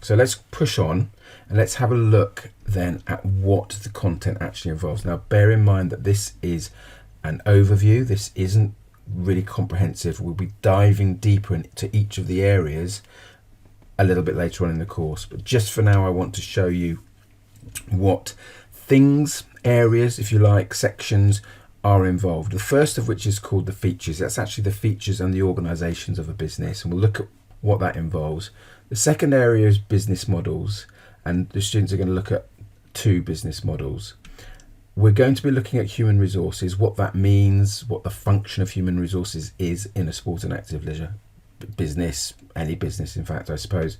So let's push on and let's have a look then at what the content actually involves. Now, bear in mind that this is an overview. This isn't really comprehensive. We'll be diving deeper into each of the areas a little bit later on in the course. But just for now, I want to show you what things, areas, if you like, sections are involved. The first of which is called the features. That's actually the features and the organizations of a business, and we'll look at what that involves. The second area is business models, and the students are going to look at 2 business models. We're going to be looking at human resources, what that means, what the function of human resources is in a sport and active leisure business, any business in fact, I suppose.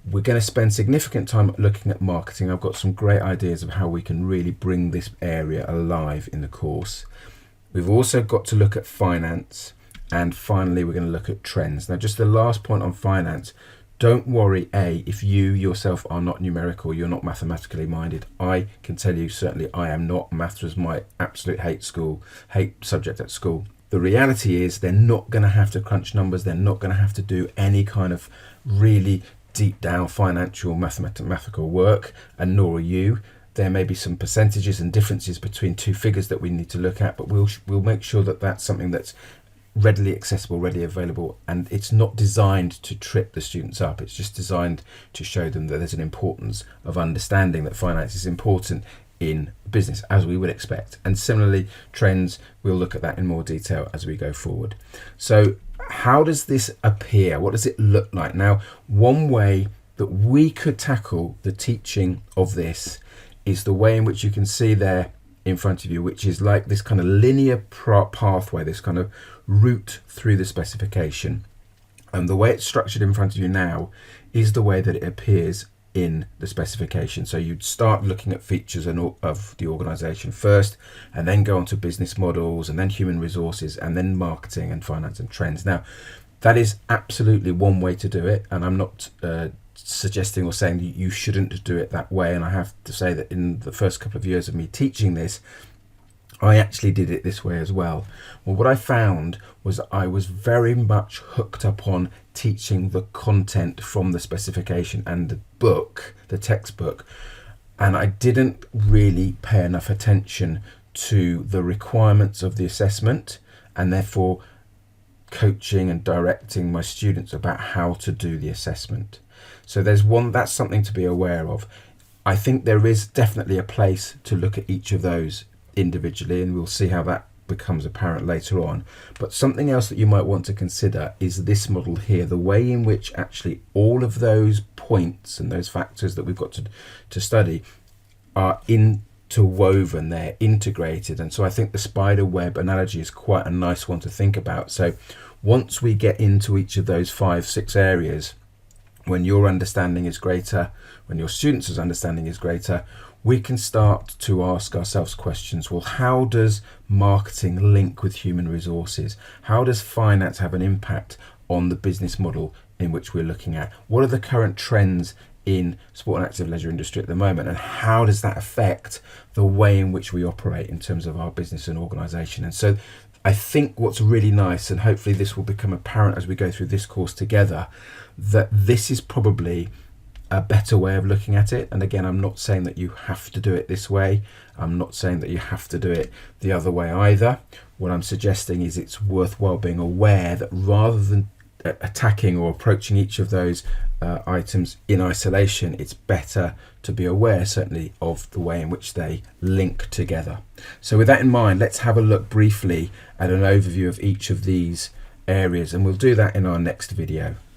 We're going to spend significant time looking at marketing. I've got some great ideas of how we can really bring this area alive in the course. We've also got to look at finance, and finally we're going to look at trends. Now, just the last point on finance, don't worry, if you yourself are not numerical, you're not mathematically minded. I can tell you, certainly I am not. Maths was my absolute hate subject at school. The reality is they're not going to have to crunch numbers. They're not going to have to do any kind of really deep down financial mathematical work, and nor are you. There may be some percentages and differences between 2 figures that we need to look at, but we'll make sure that that's something that's readily accessible, readily available, and it's not designed to trip the students up. It's just designed to show them that there's an importance of understanding that finance is important in business, as we would expect. And similarly, trends, we'll look at that in more detail as we go forward. So how does this appear? What does it look like? Now, one way that we could tackle the teaching of this is the way in which you can see there in front of you, which is like this kind of linear pathway, this kind of route through the specification. And the way it's structured in front of you now is the way that it appears in the specification. So you'd start looking at features of the organization first, and then go on to business models, and then human resources, and then marketing and finance and trends. Now, that is absolutely one way to do it, and I'm not suggesting or saying that you shouldn't do it that way. And I have to say that in the first couple of years of me teaching this, I actually did it this way as well. Well, what I found was I was very much hooked up on teaching the content from the specification and the book, the textbook, and I didn't really pay enough attention to the requirements of the assessment, and therefore coaching and directing my students about how to do the assessment. So that's something to be aware of. I think there is definitely a place to look at each of those individually, and we'll see how that becomes apparent later on. But something else that you might want to consider is this model here, the way in which actually all of those points and those factors that we've got to study are interwoven, they're integrated. And so I think the spider web analogy is quite a nice one to think about. So once we get into each of those 5-6 areas, when your understanding is greater, when your students' understanding is greater, we can start to ask ourselves questions. Well, how does marketing link with human resources? How does finance have an impact on the business model in which we're looking at? What are the current trends in sport and active leisure industry at the moment, and how does that affect the way in which we operate in terms of our business and organization? And so I think what's really nice, and hopefully this will become apparent as we go through this course together, that this is probably a better way of looking at it. And again, I'm not saying that you have to do it this way. I'm not saying that you have to do it the other way either. What I'm suggesting is it's worthwhile being aware that rather than attacking or approaching each of those items in isolation, it's better to be aware, certainly, of the way in which they link together. So with that in mind, let's have a look briefly at an overview of each of these areas, and we'll do that in our next video.